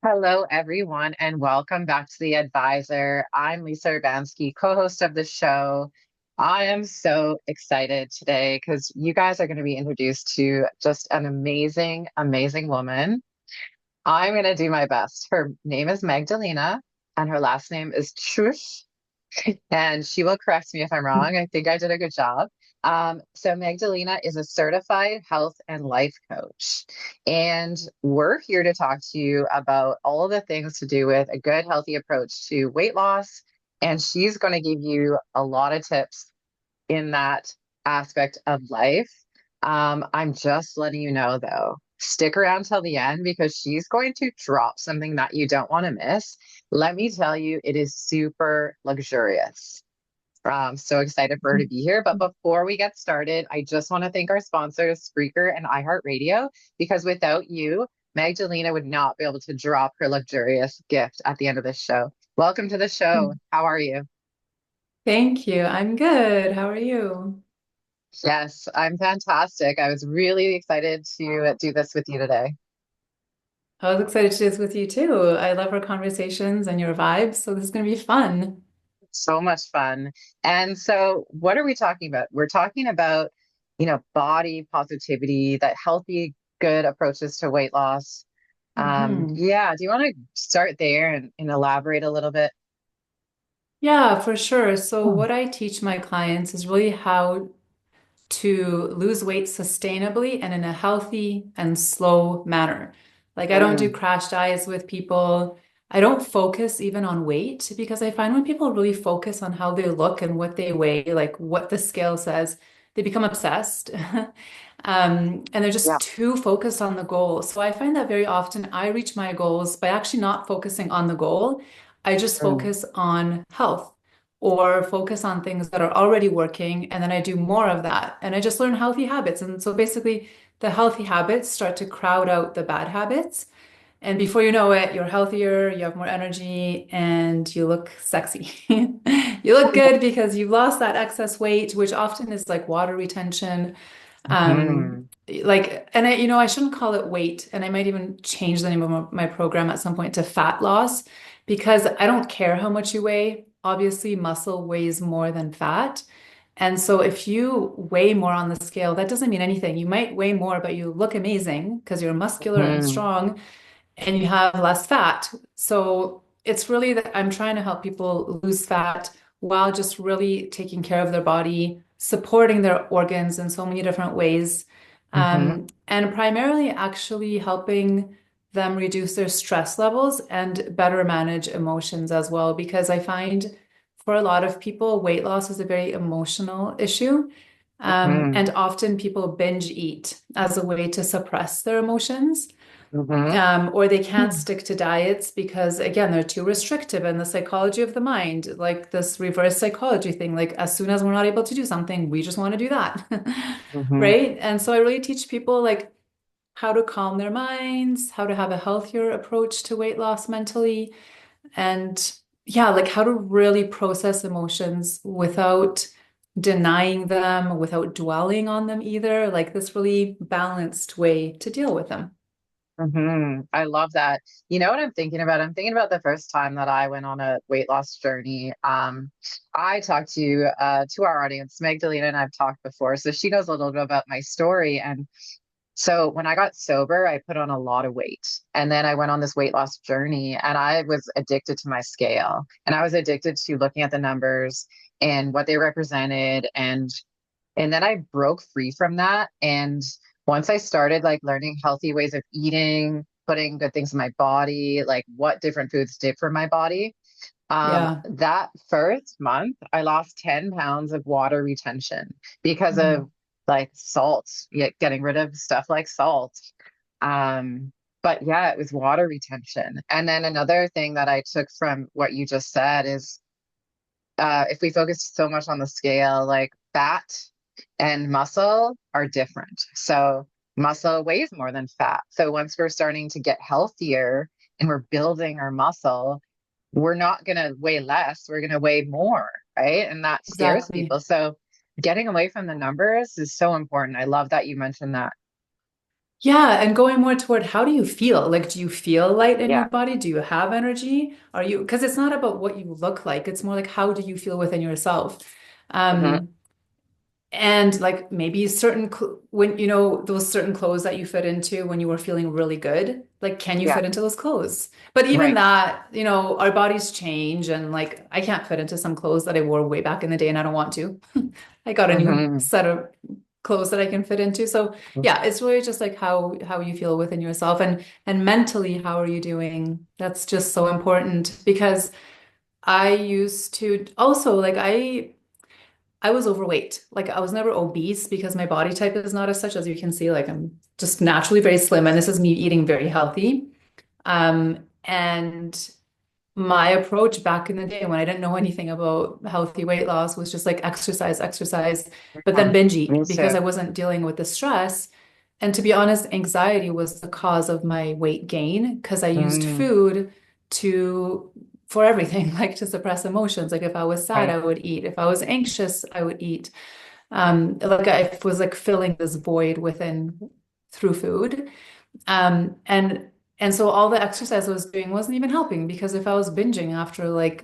Hello, everyone, and welcome back to The Advisor. I'm Lisa Urbanski, co-host of the show. I am so excited today because you guys are going to be introduced to just an amazing, amazing woman. I'm going to do my best. Her name is Magdalena, and her last name is Czyz. And she will correct me if I'm wrong. I think I did a good job. So Magdalena is a certified health and life coach. And we're here to talk to you about all of the things to do with a good, healthy approach to weight loss. And she's going to give you a lot of tips in that aspect of life. I'm just letting you know though, stick around till the end because she's going to drop something that you don't want to miss. Let me tell you, it is super luxurious. So excited for her to be here. But before we get started, I just want to thank our sponsors, Spreaker and iHeartRadio, because without you, Magdalena would not be able to drop her luxurious gift at the end of this show. Welcome to the show. How are you? Thank you. I'm good. How are you? Yes, I'm fantastic. I was really excited to do this with you today. I was excited to do this with you too. I love our conversations and your vibes, so this is going to be fun. So much fun. And so, what are we talking about? We're talking about, body positivity, that healthy, good approaches to weight loss. hmm Yeah, do you want to start there and elaborate a little bit? Yeah, for sure. So, Hmm. what I teach my clients is really how to lose weight sustainably and in a healthy and slow manner. Like, I don't do Mm, crash diets with people. I don't focus even on weight because I find when people really focus on how they look and what they weigh, like what the scale says, they become obsessed. And they're yeah. just too focused on the goal. So I find that very often I reach my goals by actually not focusing on the goal. I just Mm, focus on health or focus on things that are already working. And then I do more of that. And I just learn healthy habits. And so basically, the healthy habits start to crowd out the bad habits. And before you know it, you're healthier, you have more energy, and you look sexy. You look good because you've lost that excess weight, which often is like water retention. mhm, And I shouldn't call it weight, and I might even change the name of my program at some point to fat loss because I don't care how much you weigh. Obviously, muscle weighs more than fat. And so if you weigh more on the scale, that doesn't mean anything. You might weigh more, but you look amazing because you're muscular and mhm, strong and you have less fat. So it's really that I'm trying to help people lose fat while just really taking care of their body, supporting their organs in so many different ways, mhm, and primarily actually helping them reduce their stress levels and better manage emotions as well. Because I find for a lot of people, weight loss is a very emotional issue. mhm, And often people binge eat as a way to suppress their emotions. mhm. Or they can't stick to diets because, again, they're too restrictive. And the psychology of the mind, like this reverse psychology thing, like as soon as we're not able to do something, we just want to do that. Mhm. Right? And so I really teach people like how to calm their minds, how to have a healthier approach to weight loss mentally, and yeah, like how to really process emotions without denying them, without dwelling on them either, like this really balanced way to deal with them. I love that. You know what I'm thinking about? I'm thinking about the first time that I went on a weight loss journey. I talked to our audience, Magdalena and I've talked before, so she knows a little bit about my story. And so when I got sober, I put on a lot of weight. And then I went on this weight loss journey and I was addicted to my scale. And I was addicted to looking at the numbers and what they represented. And then I broke free from that. And once I started like learning healthy ways of eating, putting good things in my body, like what different foods did for my body, Yeah. that first month, I lost 10 pounds of water retention because Mhm. of like salt, getting rid of stuff like salt. Um, but yeah, it was water retention. And then another thing that I took from what you just said is if we focus so much on the scale, like fat and muscle are different. So muscle weighs more than fat. So once we're starting to get healthier and we're building our muscle, we're not going to weigh less, we're going to weigh more, right? And that scares Exactly. people. So getting away from the numbers is so important. I love that you mentioned that. Yeah, and going more toward how do you feel? Like, do you feel light in your Yeah. body? Do you have energy? Are you, because it's not about what you look like, it's more like how do you feel within yourself? Hmm. Um, And like maybe certain when you know those certain clothes that you fit into when you were feeling really good, like can you Yeah. fit into those clothes? But even Right. that, our bodies change and like I can't fit into some clothes that I wore way back in the day and I don't want to. I got a new Hmm. set of clothes that I can fit into. So yeah, it's really just like how you feel within yourself and mentally how are you doing? That's just so important because I used to also like I was overweight. Like I was never obese because my body type is not as such as you can see. Like I'm just naturally very slim, and this is me eating very healthy. And my approach back in the day when I didn't know anything about healthy weight loss was just like exercise, exercise, but then binge Me eat because too. I wasn't dealing with the stress. And to be honest, anxiety was the cause of my weight gain because I used Mm. food to for everything, like to suppress emotions. Like if I was sad, Right. I would eat. If I was anxious, I would eat. Like I was like filling this void within through food. Um, and and so all the exercise I was doing wasn't even helping because if I was binging after like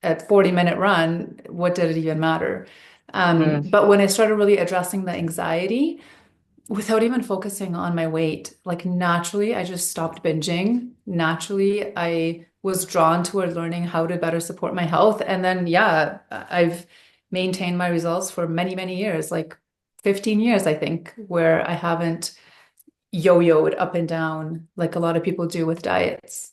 a 40-minute run, what did it even matter? Mm. But when I started really addressing the anxiety without even focusing on my weight, like naturally, I just stopped binging. Naturally, I was drawn toward learning how to better support my health. And then, yeah, I've maintained my results for many, many years, like 15 years, I think, where I haven't yo-yoed up and down like a lot of people do with diets.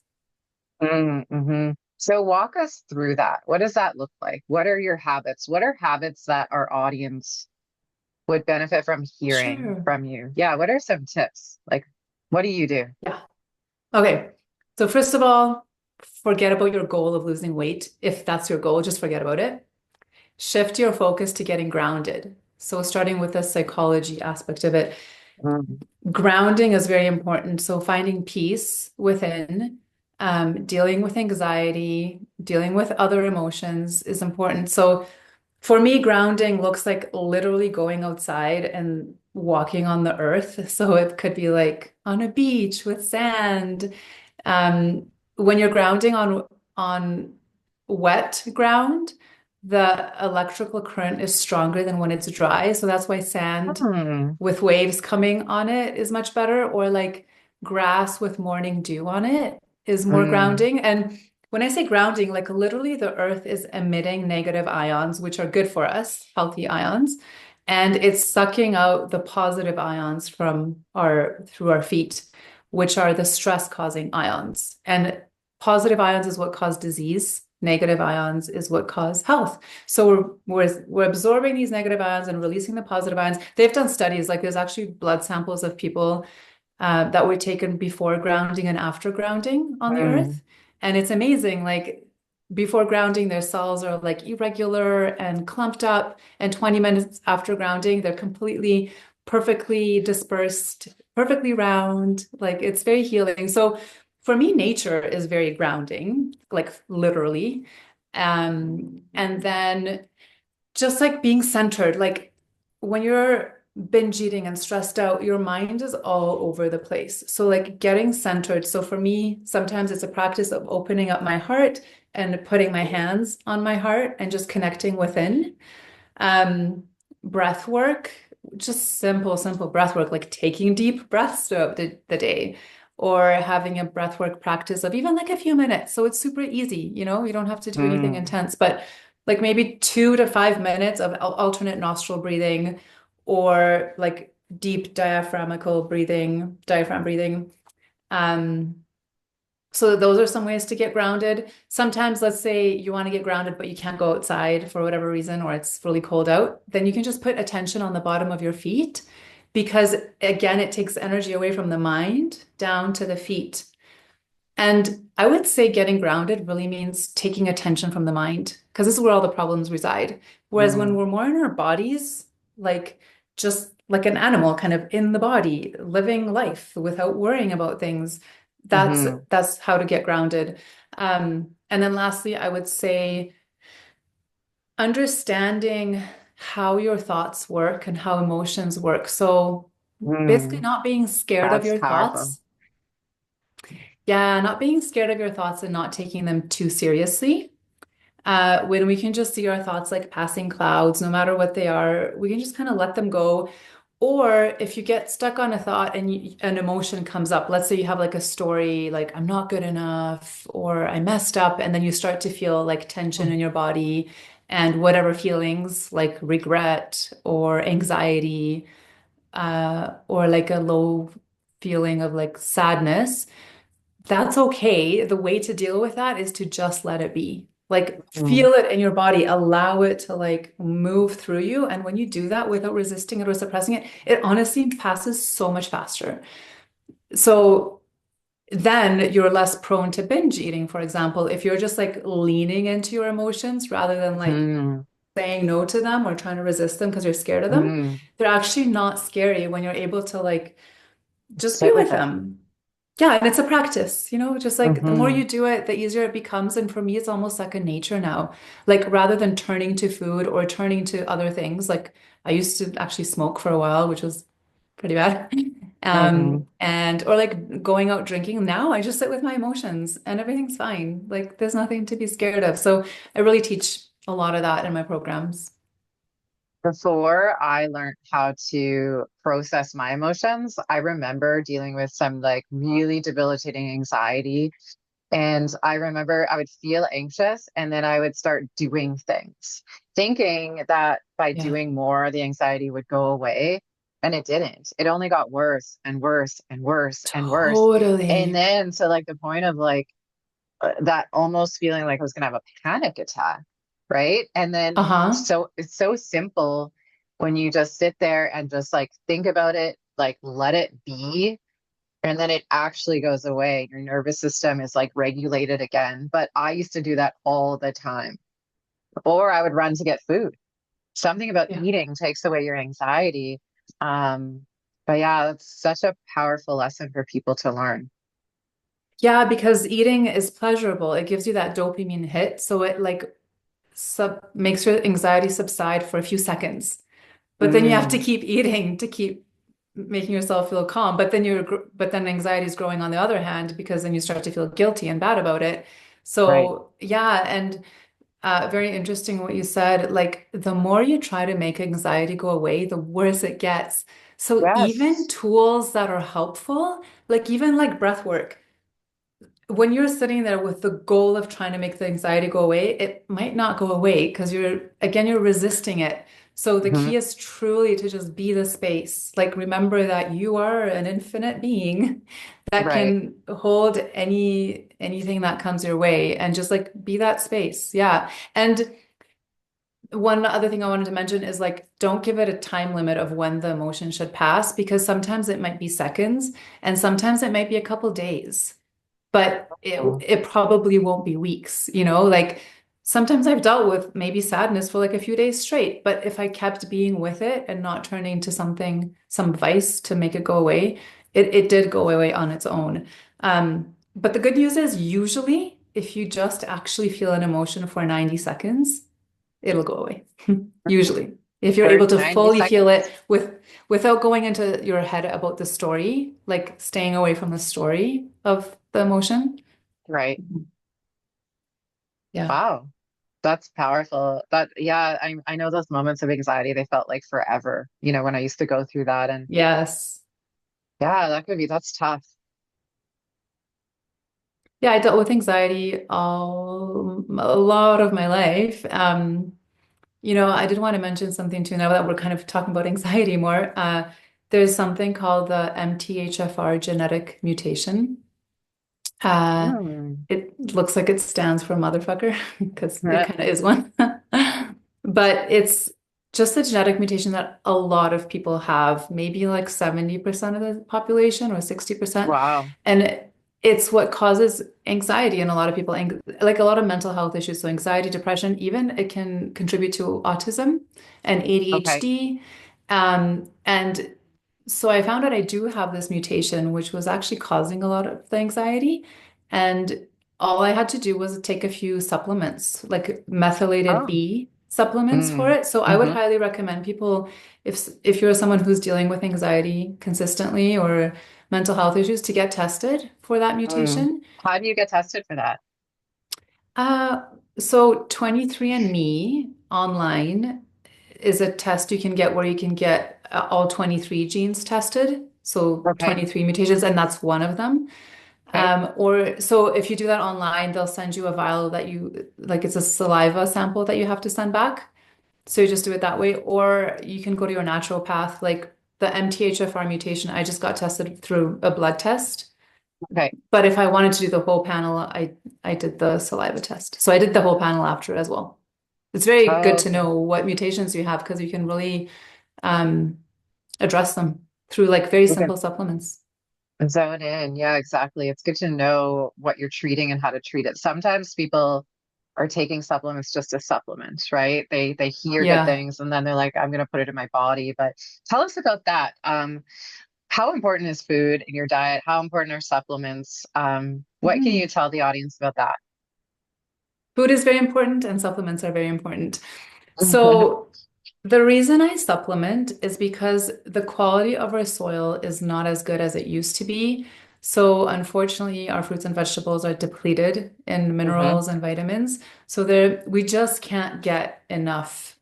Mm-hmm. So walk us through that. What does that look like? What are your habits? What are habits that our audience would benefit from hearing Sure. from you? Yeah, what are some tips? Like, what do you do? Yeah. Okay. So first of all, forget about your goal of losing weight. If that's your goal, just forget about it. Shift your focus to getting grounded. So starting with the psychology aspect of it, Mm. grounding is very important. So finding peace within, dealing with anxiety, dealing with other emotions is important. So for me, grounding looks like literally going outside and walking on the earth. So it could be like on a beach with sand. When you're grounding on wet ground, the electrical current is stronger than when it's dry. So that's why sand Hmm. with waves coming on it is much better, or like grass with morning dew on it is more Mm. grounding. And when I say grounding, like literally the earth is emitting negative ions, which are good for us, healthy ions, and it's sucking out the positive ions from our through our feet, which are the stress causing ions. And positive ions is what cause disease. Negative ions is what cause health. So we're absorbing these negative ions and releasing the positive ions. They've done studies, like there's actually blood samples of people that were taken before grounding and after grounding on the Mm. earth. And it's amazing. Like before grounding, their cells are like irregular and clumped up. And 20 minutes after grounding, they're completely perfectly dispersed, perfectly round. Like it's very healing. So for me, nature is very grounding, like literally. And then just like being centered, like when you're binge eating and stressed out, your mind is all over the place. So, like getting centered. So, for me, sometimes it's a practice of opening up my heart and putting my hands on my heart and just connecting within. Um, Breath work, just simple breath work, like taking deep breaths throughout the day. Or having a breath work practice of even like a few minutes. So it's super easy, you don't have to do anything Mm. intense, but like maybe 2 to 5 minutes of alternate nostril breathing or like deep diaphragm breathing. Um, so those are some ways to get grounded. Sometimes, let's say you want to get grounded, but you can't go outside for whatever reason, or it's really cold out, then you can just put attention on the bottom of your feet because again, it takes energy away from the mind down to the feet. And I would say getting grounded really means taking attention from the mind because this is where all the problems reside. Whereas when Mm. we're more in our bodies, like just like an animal kind of in the body, living life without worrying about things, that's Hmm. that's how to get grounded. And then lastly, I would say understanding how your thoughts work and how emotions work. So basically Mm, not being scared of that's your powerful. thoughts. Yeah, not being scared of your thoughts and not taking them too seriously. When we can just see our thoughts like passing clouds, no matter what they are, we can just kind of let them go. Or if you get stuck on a thought and an emotion comes up, let's say you have like a story like, I'm not good enough, or I messed up, and then you start to feel like tension in your body and whatever feelings like regret or anxiety, or like a low feeling of like sadness. That's okay. The way to deal with that is to just let it be. Like Mm, feel it in your body, allow it to like move through you. And when you do that without resisting it or suppressing it, it honestly passes so much faster. So then you're less prone to binge eating, for example, if you're just like leaning into your emotions rather than like mm, saying no to them or trying to resist them because you're scared of them. mm. They're actually not scary when you're able to like just be Sit with with it. them. Yeah, and it's a practice, just like the more Hmm. you do it, the easier it becomes. And for me, it's almost like a nature now. Like rather than turning to food or turning to other things, like I used to actually smoke for a while, which was pretty bad. Hmm. And or like going out drinking. Now I just sit with my emotions and everything's fine. Like there's nothing to be scared of. So I really teach a lot of that in my programs. Before I learned how to process my emotions, I remember dealing with some like really debilitating anxiety. And I remember I would feel anxious and then I would start doing things, thinking that by Yeah, doing more, the anxiety would go away. And it didn't. It only got worse and worse and worse and worse. And totally. then to like the point of like that almost feeling like I was going to have a panic attack. Right. And then Uh-huh. so it's so simple when you just sit there and just like think about it, like let it be and then it actually goes away. Your nervous system is like regulated again. But I used to do that all the time. Or I would run to get food. Something about Yeah. eating takes away your anxiety. Um, but yeah, it's such a powerful lesson for people to learn. Yeah, because eating is pleasurable. It gives you that dopamine hit. So it like sub makes your anxiety subside for a few seconds. But then you have to Mm, keep eating to keep making yourself feel calm. But then anxiety is growing on the other hand because then you start to feel guilty and bad about it. right. So yeah, and very interesting what you said. Like the more you try to make anxiety go away, the worse it gets. So even Yes. tools that are helpful, like even like breath work when you're sitting there with the goal of trying to make the anxiety go away, it might not go away because you're resisting it. So the Mhm. key is truly to just be the space. Like remember that you are an infinite being that Right. can hold anything that comes your way and just like be that space. Yeah. And one other thing I wanted to mention is like don't give it a time limit of when the emotion should pass because sometimes it might be seconds and sometimes it might be a couple days but Mm, it probably won't be weeks, like sometimes I've dealt with maybe sadness for like a few days straight, but if I kept being with it and not turning to some vice to make it go away, it did go away on its own. But the good news is usually if you just actually feel an emotion for 90 seconds, it'll go away. Usually. If you're For able to 90 fully feel seconds. it without going into your head about the story, like staying away from the story of the emotion. Right. Yeah. Wow. That's powerful. Yeah, I know those moments of anxiety, they felt like forever, when I used to go through that. And Yes. yeah, that's tough. Yeah, I dealt with anxiety a lot of my life. I did want to mention something too, now that we're kind of talking about anxiety more. There's something called the MTHFR genetic mutation. Uh, Mm. it looks like it stands for motherfucker because it kind of is one. But it's just a genetic mutation that a lot of people have, maybe like 70% of the population or 60%. Wow. And it's what causes anxiety in a lot of people, like a lot of mental health issues. So anxiety, depression, even it can contribute to autism and Okay. ADHD. And so I found out I do have this mutation, which was actually causing a lot of the anxiety. And all I had to do was take a few supplements, like methylated Oh, B. supplements for Mm. it. So I would Hmm. highly recommend people, if you're someone who's dealing with anxiety consistently or mental health issues, to get tested for that Mm. mutation. How do you get tested for that? Uh, so 23andMe online is a test you can get where you can get all 23 genes tested. So Okay. 23 mutations, and that's one of them. Okay. Or so if you do that online, they'll send you a vial that you like, it's a saliva sample that you have to send back. So you just do it that way, or you can go to your naturopath. Like the MTHFR mutation, I just got tested through a blood test. Okay. But if I wanted to do the whole panel, I did the saliva test. So I did the whole panel after as well. It's very good Oh, to okay. know what mutations you have because you can really um, address them through like very Okay. simple supplements. Zone in. Yeah, exactly. It's good to know what you're treating and how to treat it. Sometimes people are taking supplements just as supplements, right? They hear good Yeah. things and then they're like, I'm gonna put it in my body. But tell us about that. How important is food in your diet? How important are supplements? What can you Mhm. tell the audience about that? Food is very important and supplements are very important. So the reason I supplement is because the quality of our soil is not as good as it used to be. So unfortunately, our fruits and vegetables are depleted in Hmm. minerals and vitamins. So we just can't get enough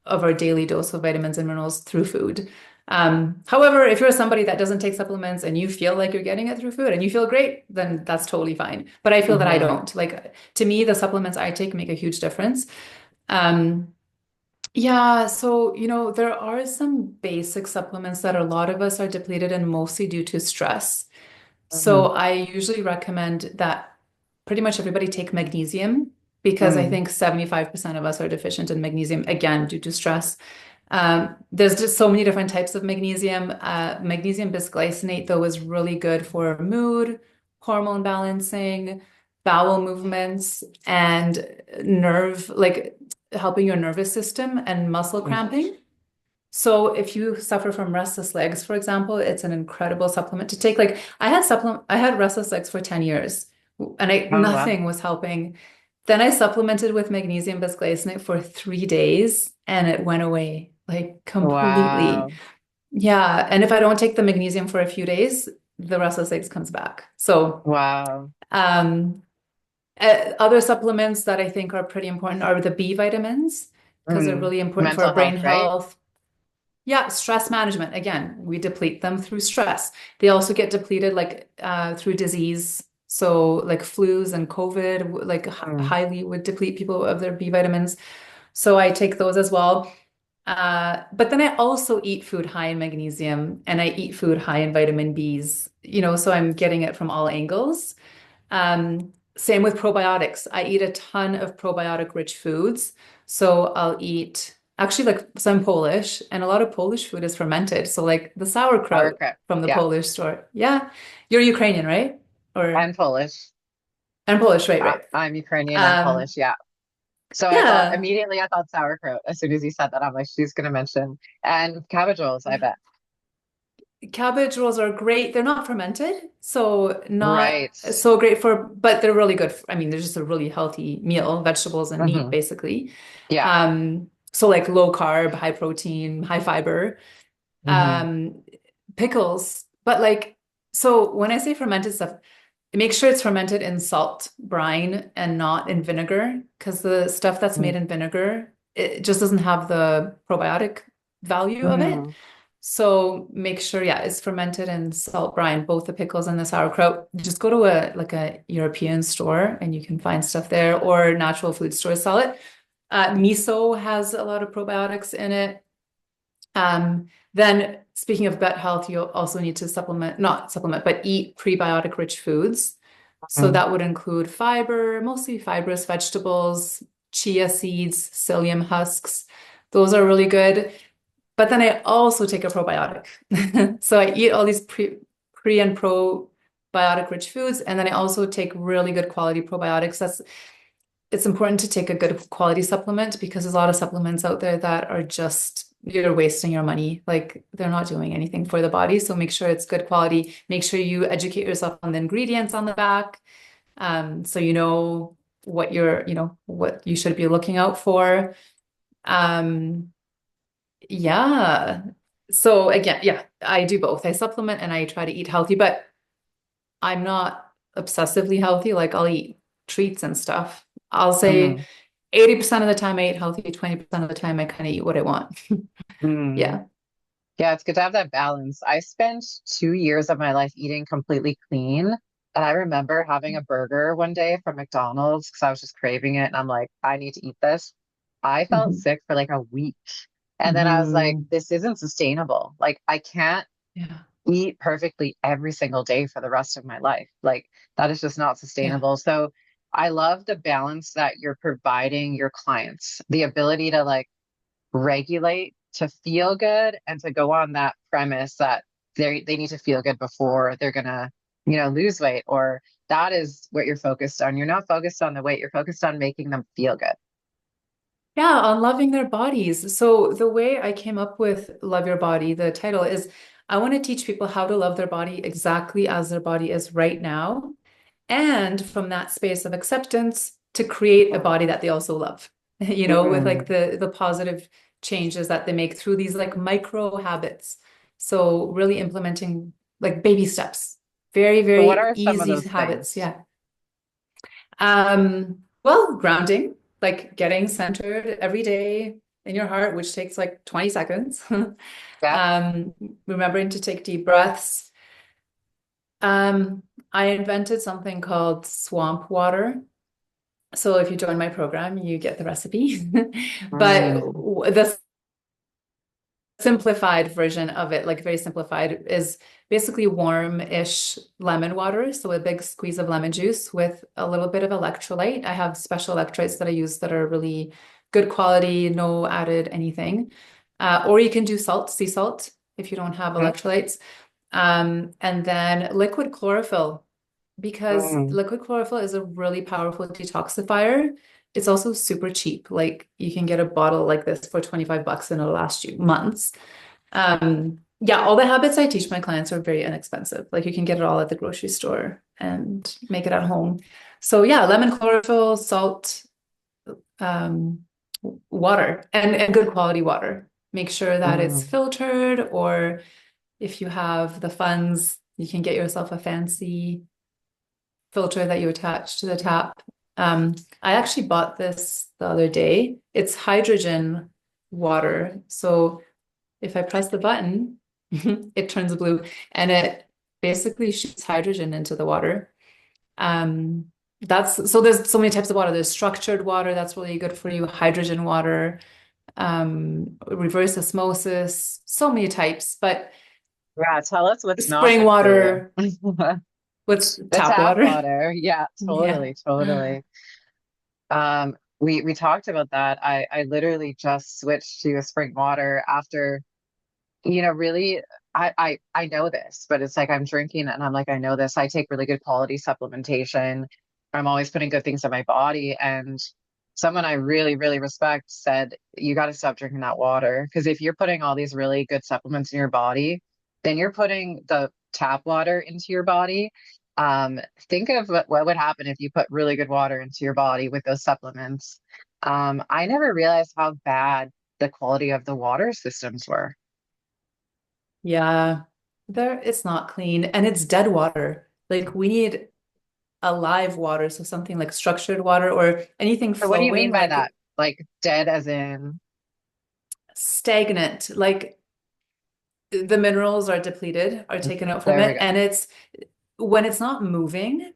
of our daily dose of vitamins and minerals through food. However, if you're somebody that doesn't take supplements and you feel like you're getting it through food and you feel great, then that's totally fine. But I feel that I Hmm. don't. Like to me, the supplements I take make a huge difference. Um, yeah, so there are some basic supplements that a lot of us are depleted in mostly due to stress. So Hmm. I usually recommend that pretty much everybody take magnesium because I Mm. think 75% of us are deficient in magnesium, again, due to stress. There's just so many different types of magnesium. Magnesium bisglycinate, though, is really good for mood, hormone balancing, bowel movements, and like helping your nervous system and muscle Mm. cramping. So if you suffer from restless legs, for example, it's an incredible supplement to take. Like I had restless legs for 10 years and Oh, wow. nothing was helping. Then I supplemented with magnesium bisglycinate for 3 days and it went away like completely. Wow. Yeah. And if I don't take the magnesium for a few days, the restless legs comes back. So, Wow. um, other supplements that I think are pretty important are the B vitamins because they're Mm. really important for Mental our brain health, right? health. Yeah, stress management. Again, we deplete them through stress. They also get depleted like through disease. So like flus and COVID, like Mm. highly would deplete people of their B vitamins. So I take those as well. But then I also eat food high in magnesium and I eat food high in vitamin Bs, so I'm getting it from all angles. Same with probiotics. I eat a ton of probiotic rich foods. So I'll eat actually like some Polish and a lot of Polish food is fermented. So like the sauerkraut Sauerkraut. from the Yeah. Polish store. Yeah. You're Ukrainian, right? Or And Polish. and Polish, right, right. I'm Ukrainian and Um, Polish. Yeah. So yeah. immediately I thought sauerkraut as soon as you said that. I'm like, she's going to mention. And cabbage rolls, I bet. Cabbage rolls are great. They're not fermented, so not Right. so great but they're really good. I mean, they're just a really healthy meal, vegetables and meat, Hmm. basically. Yeah. So like low carb, high protein, high fiber, Hmm. um, pickles. But like, so when I say fermented stuff, make sure it's fermented in salt brine and not in vinegar, because the stuff that's made in vinegar, it just doesn't have the probiotic value of it. Hmm. So make sure, yeah, it's fermented in salt brine, both the pickles and the sauerkraut. Just go to a European store and you can find stuff there, or natural food stores sell it. Miso has a lot of probiotics in it. Then speaking of gut health, you'll also need to not supplement, but eat prebiotic rich foods. So Hmm. that would include fiber, mostly fibrous vegetables, chia seeds, psyllium husks. Those are really good. But then I also take a probiotic. So I eat all these pre and probiotic rich foods, and then I also take really good quality probiotics. It's important to take a good quality supplement because there's a lot of supplements out there that are just you're wasting your money. Like they're not doing anything for the body. So make sure it's good quality. Make sure you educate yourself on the ingredients on the back. So you know what you should be looking out for. Um, yeah. So again, yeah, I do both. I supplement and I try to eat healthy, but I'm not obsessively healthy. Like I'll eat treats and stuff. I'll say Mm, 80% of the time I eat healthy, 20% of the time I kind of eat what I want. mm. Yeah. Yeah, it's good to have that balance. I spent 2 years of my life eating completely clean. And I remember having a burger one day from McDonald's because I was just craving it. And I'm like, I need to eat this. I felt Mhm. sick for like a week. And then I was like, Mhm. this isn't sustainable. Like, I can't Yeah. eat perfectly every single day for the rest of my life. Like, that is just not Yeah. sustainable. So I love the balance that you're providing your clients, the ability to like, regulate to feel good and to go on that premise that they need to feel good before they're gonna, lose weight, or that is what you're focused on. You're not focused on the weight, you're focused on making them feel good. Yeah, on loving their bodies. So the way I came up with Love Your Body, the title is I want to teach people how to love their body exactly as their body is right now. And from that space of acceptance to create a body that they also love, with like Mm. the positive changes that they make through these like micro habits. So really implementing like baby steps, very, So what very are some of easy those habits. things? Yeah. Well, grounding, like getting centered every day in your heart, which takes like 20 seconds. Yep. Um, remembering to take deep breaths. Um, I invented something called swamp water. So if you join my program, you get the recipe. But Mm. the simplified version of it, like very simplified, is basically warm-ish lemon water. So a big squeeze of lemon juice with a little bit of electrolyte. I have special electrolytes that I use that are really good quality, no added anything. Or you can do salt, sea salt, if you don't have Mm. electrolytes. And then liquid chlorophyll, because Mm. liquid chlorophyll is a really powerful detoxifier. It's also super cheap. Like you can get a bottle like this for 25 bucks and it'll last you months. Yeah, all the habits I teach my clients are very inexpensive. Like you can get it all at the grocery store and make it at home. So yeah, lemon chlorophyll, salt, um, water, and good quality water. Make sure that it's Mm. filtered, or if you have the funds, you can get yourself a fancy filter that you attach to the tap. I actually bought this the other day. It's hydrogen water. So if I press the button, it turns blue and it basically shoots hydrogen into the water. Um, that's so there's so many types of water. There's structured water that's really good for you, hydrogen water, reverse osmosis, so many types. But Yeah, tell us what's not spring good for you. water, what's The tap tap water? water. Yeah, Yeah. totally, totally. We talked about that. I literally just switched to a spring water after, really, I know this, but it's like I'm drinking and I'm like, I know this. I take really good quality supplementation. I'm always putting good things in my body. And someone I really, really respect said, you got to stop drinking that water. Because if you're putting all these really good supplements in your body, then you're putting the tap water into your body. Um, think of what would happen if you put really good water into your body with those supplements. I never realized how bad the quality of the water systems were. Yeah, there it's not clean and it's dead water. Like we need alive water, so something like structured water or anything So what do you mean flowing, by that? like Like dead as in, stagnant, like the minerals are depleted, are taken out from there we it, go. and it's when it's not moving,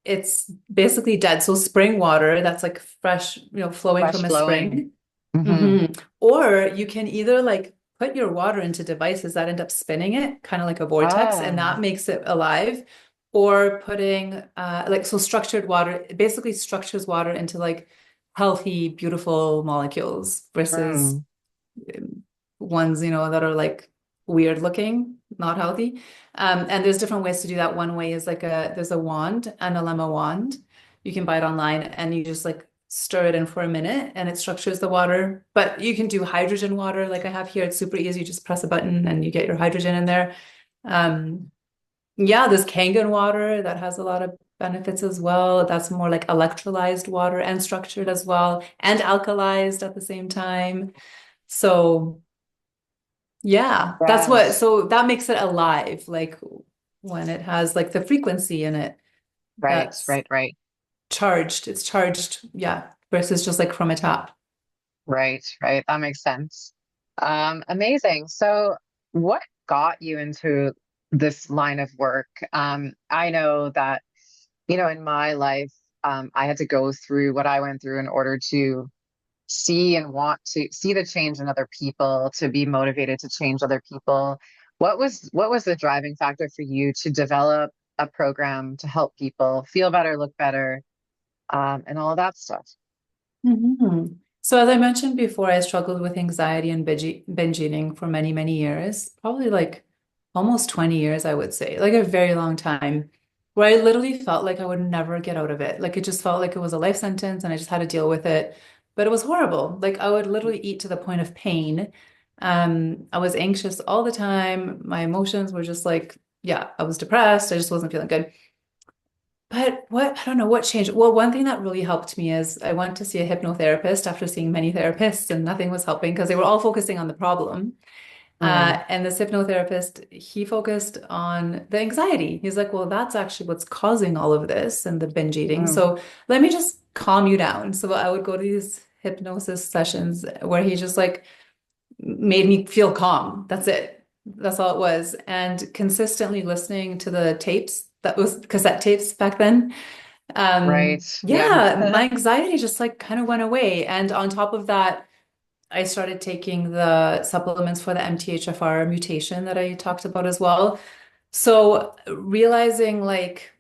it's basically dead. So spring water that's like fresh, flowing Fresh from a flowing. spring. Hmm. Hmm. Or you can either like put your water into devices that end up spinning it, kind of like a vortex, and Ah, that makes it alive. Or putting like so structured water, it basically structures water into like healthy, beautiful molecules versus mm, ones, that are like weird looking, not healthy. And there's different ways to do that. One way is like there's a wand, an enema wand. You can buy it online and you just like stir it in for a minute and it structures the water. But you can do hydrogen water like I have here. It's super easy. You just press a button and you get your hydrogen in there. Um, yeah, there's Kangen water that has a lot of benefits as well. That's more like electrolyzed water and structured as well, and alkalized at the same time. So yeah, Yes. so that makes it alive, like when it has like the frequency in it Right, that's right, right, charged. It's charged, yeah, versus just like from a tap. right, right. That makes sense. Amazing. So, what got you into this line of work? I know that, in my life, I had to go through what I went through in order to see and want to see the change in other people, to be motivated to change other people. What was the driving factor for you to develop a program to help people feel better, look better, and all of that stuff? Mhm. So as I mentioned before, I struggled with anxiety and binge eating for many, many years, probably like almost 20 years, I would say, like a very long time, where I literally felt like I would never get out of it. Like it just felt like it was a life sentence and I just had to deal with it. But it was horrible. Like I would literally eat to the point of pain. I was anxious all the time. My emotions were just like, yeah, I was depressed. I just wasn't feeling good. But I don't know what changed. Well, one thing that really helped me is I went to see a hypnotherapist after seeing many therapists, and nothing was helping because they were all focusing on the problem. Mm, And this hypnotherapist, he focused on the anxiety. He's like, well, that's actually what's causing all of this and the binge eating. mm, So let me just calm you down. So I would go to these hypnosis sessions where he just like made me feel calm. That's it. That's all it was. And consistently listening to the tapes, that was cassette tapes back then. right. Yeah. Yeah, my anxiety just like kind of went away. And on top of that, I started taking the supplements for the MTHFR mutation that I talked about as well. So realizing like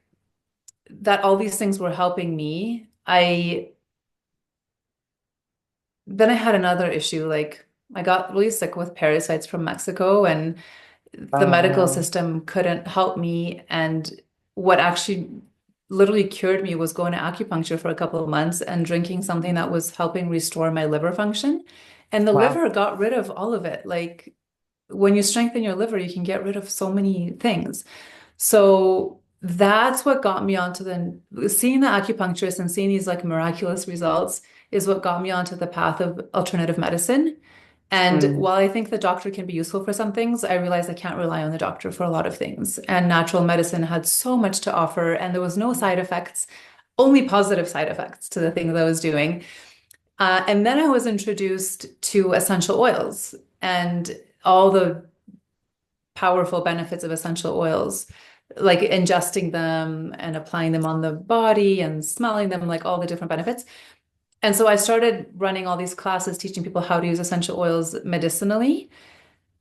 that all these things were helping me, I had another issue. Like I got really sick with parasites from Mexico and the Oh medical no. system couldn't help me. And what actually literally cured me was going to acupuncture for a couple of months and drinking something that was helping restore my liver function. And the Wow. liver got rid of all of it. Like when you strengthen your liver, you can get rid of so many things. So that's what got me onto the seeing the acupuncturist and seeing these like miraculous results is what got me onto the path of alternative medicine. And Mm, while I think the doctor can be useful for some things, I realized I can't rely on the doctor for a lot of things. And natural medicine had so much to offer, and there was no side effects, only positive side effects to the things I was doing. And then I was introduced to essential oils and all the powerful benefits of essential oils, like ingesting them and applying them on the body and smelling them, like all the different benefits. And so I started running all these classes teaching people how to use essential oils medicinally.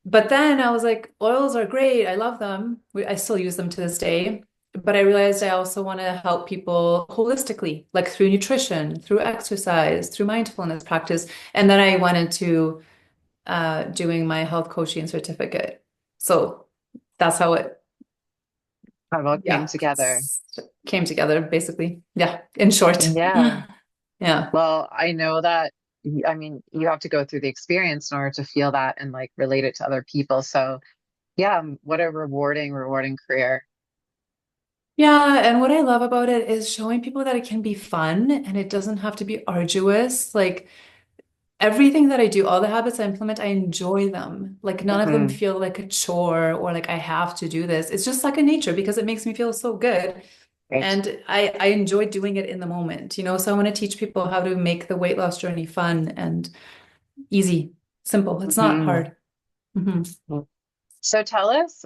But then I was like, oils are great. I love them. I still use them to this day. But I realized I also want to help people holistically, like through nutrition, through exercise, through mindfulness practice. And then I went into doing my health coaching certificate. So that's how it, kind of all came yeah, together. came together, basically. Yeah, in short. Yeah. Yeah. Well, I know that, I mean, you have to go through the experience in order to feel that and like relate it to other people. So, yeah, what a rewarding career. Yeah, and what I love about it is showing people that it can be fun and it doesn't have to be arduous. Like everything that I do, all the habits I implement, I enjoy them. Like none of them Hmm. feel like a chore or like I have to do this. It's just like a nature because it makes me feel so good. Right. And I enjoy doing it in the moment, you know? So I want to teach people how to make the weight loss journey fun and easy, simple. It's not Hmm. hard. Hmm. So tell us,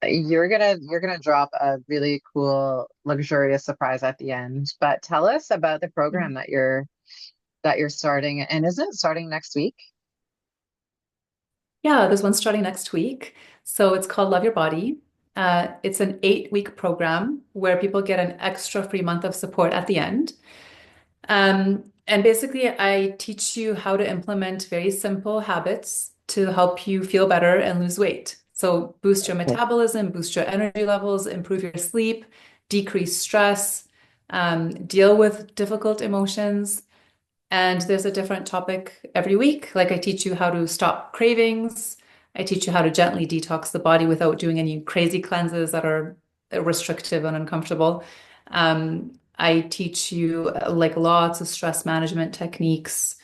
you're gonna drop a really cool, luxurious surprise at the end, but tell us about the program that you're starting, and isn't it starting next week? Yeah, there's one starting next week. So it's called Love Your Body. It's an 8-week program where people get an extra free month of support at the end. And basically, I teach you how to implement very simple habits to help you feel better and lose weight. So boost your Okay. metabolism, boost your energy levels, improve your sleep, decrease stress, deal with difficult emotions. And there's a different topic every week. Like I teach you how to stop cravings. I teach you how to gently detox the body without doing any crazy cleanses that are restrictive and uncomfortable. I teach you like lots of stress management techniques.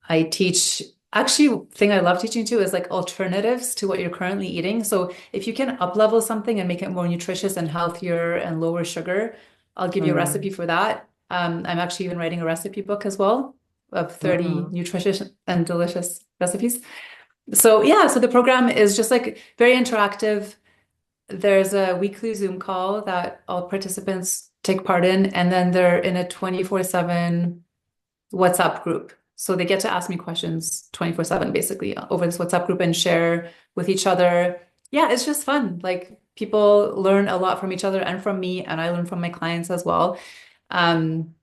I teach, actually, thing I love teaching too is like alternatives to what you're currently eating. So if you can up level something and make it more nutritious and healthier and lower sugar, I'll give you a Mm, recipe for that. I'm actually even writing a recipe book as well of 30 mm, nutritious and delicious recipes. So yeah, so the program is just like very interactive. There's a weekly Zoom call that all participants take part in, and then they're in a 24/7 WhatsApp group. So they get to ask me questions 24/7 basically over this WhatsApp group and share with each other. Yeah, it's just fun. Like people learn a lot from each other and from me, and I learn from my clients as well. Um,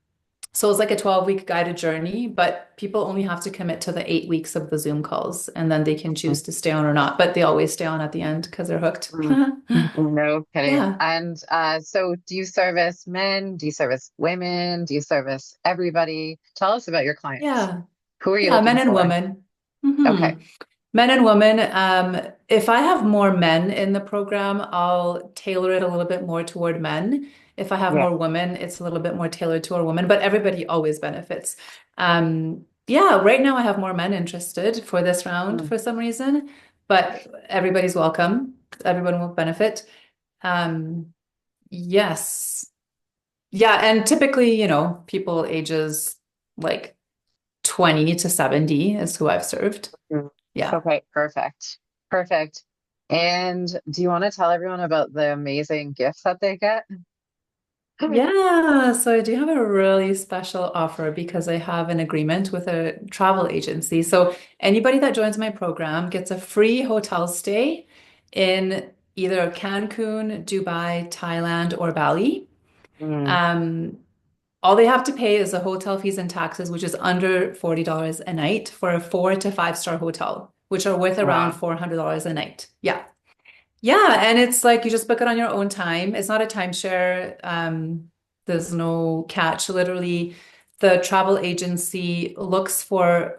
so it's like a 12-week guided journey, but people only have to commit to the 8 weeks of the Zoom calls, and then they can mm, choose to stay on or not, but they always stay on at the end because they're hooked. mm. No kidding. Yeah. And so do you service men? Do you service women? Do you service everybody? Tell us about your clients. Yeah. Who are you Yeah, men looking and for? women. Okay. Men and women. If I have more men in the program, I'll tailor it a little bit more toward men. If I have Yeah. more women, it's a little bit more tailored toward women, but everybody always benefits. Yeah, right now I have more men interested for this round Mm, for some reason, but everybody's welcome. Everyone will benefit. Um, yes. Yeah, and typically, people ages like 20 to 70 is who I've served. mm. Yeah. Okay, perfect. Perfect. And do you want to tell everyone about the amazing gifts that they get? Yeah, so I do have a really special offer because I have an agreement with a travel agency. So anybody that joins my program gets a free hotel stay in either Cancun, Dubai, Thailand, or Bali. Mm, Um, all they have to pay is the hotel fees and taxes, which is under $40 a night for a 4 to 5 star hotel, which are worth around wow. $400 a night. Yeah. Yeah, and it's like you just book it on your own time. It's not a timeshare. There's no catch. Literally, the travel agency looks for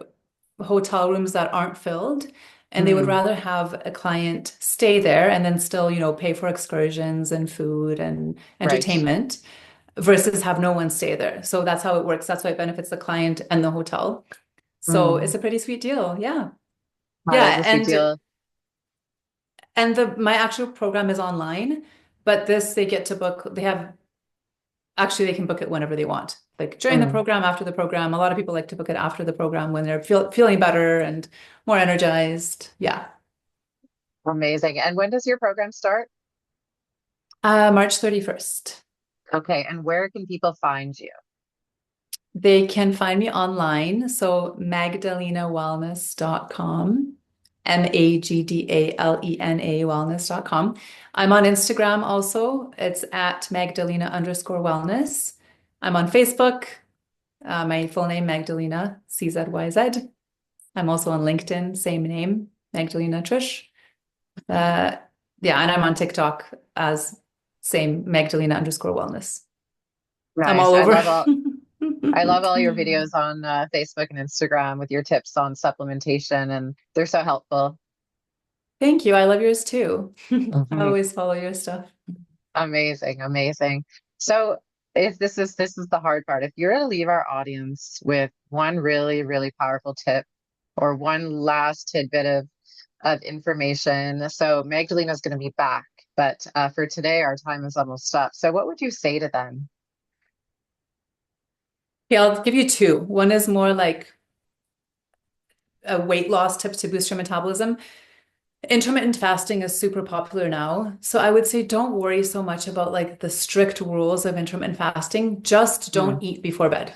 hotel rooms that aren't filled, and they would Mm, rather have a client stay there and then still, pay for excursions and food and right. entertainment versus have no one stay there. So that's how it works. That's why it benefits the client and the hotel. So it's Mm, a pretty sweet deal. Yeah. that is Yeah, a sweet deal. and the my actual program is online, but this they get to book. They have actually they can book it whenever they want. Like during the Mm, program, after the program. A lot of people like to book it after the program when they're feeling better and more energized. Yeah. amazing. And when does your program start? March 31st. Okay, and where can people find you? They can find me online. So magdalenawellness.com. Magdalena wellness.com. I'm on Instagram also. It's at Magdalena_wellness. I'm on Facebook. My full name, Magdalena, CZYZ. I'm also on LinkedIn, same name, Magdalena Czyz. Uh, yeah, and I'm on TikTok as same Magdalena_wellness. I'm Nice. all over. I love all your videos on Facebook and Instagram with your tips on supplementation, and they're so helpful. Thank you. I love yours too. I Mhm. always follow your stuff. Amazing, amazing. So if this is the hard part. If you're to leave our audience with one really, really powerful tip or one last tidbit of information. So Magdalena's going to be back, but for today, our time is almost up. So what would you say to them? Okay, I'll give you two. One is more like a weight loss tips to boost your metabolism. Intermittent fasting is super popular now. So I would say don't worry so much about like the strict rules of intermittent fasting. Just Hmm. don't eat before bed.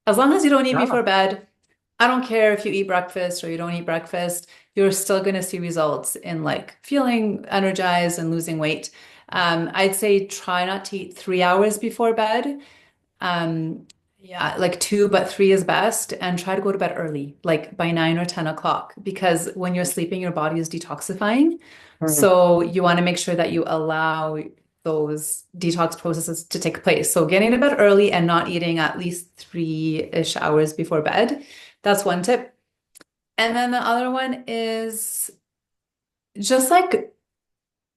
As long as you don't eat Oh. before bed, I don't care if you eat breakfast or you don't eat breakfast, you're still going to see results in like feeling energized and losing weight. I'd say try not to eat 3 hours before bed. Um, yeah, like two, but three is best. And try to go to bed early, like by 9 or 10 o'clock, because when you're sleeping, your body is detoxifying. Hmm. So you want to make sure that you allow those detox processes to take place. So getting to bed early and not eating at least 3-ish hours before bed. That's one tip. And then the other one is just like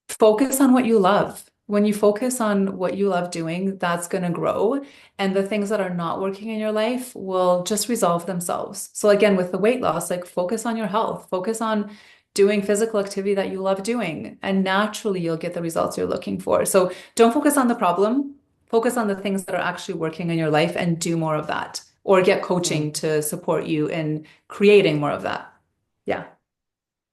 focus on what you love. When you focus on what you love doing, that's going to grow. And the things that are not working in your life will just resolve themselves. So, again, with the weight loss, like focus on your health, focus on doing physical activity that you love doing, and naturally you'll get the results you're looking for. So, don't focus on the problem, focus on the things that are actually working in your life and do more of that, or get Mm. coaching to support you in creating more of that. Yeah.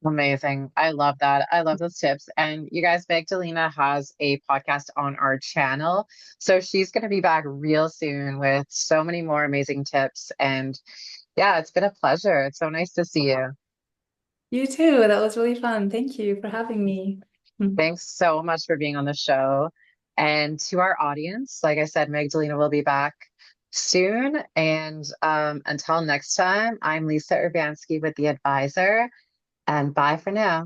Amazing. I love that. I love those tips. And you guys, Magdalena has a podcast on our channel. So she's going to be back real soon with so many more amazing tips. And yeah, it's been a pleasure. It's so nice to see you. You too. That was really fun. Thank you for having me. Thanks so much for being on the show. And to our audience, like I said, Magdalena will be back soon. And until next time, I'm Lisa Urbanski with The Advisor, and bye for now.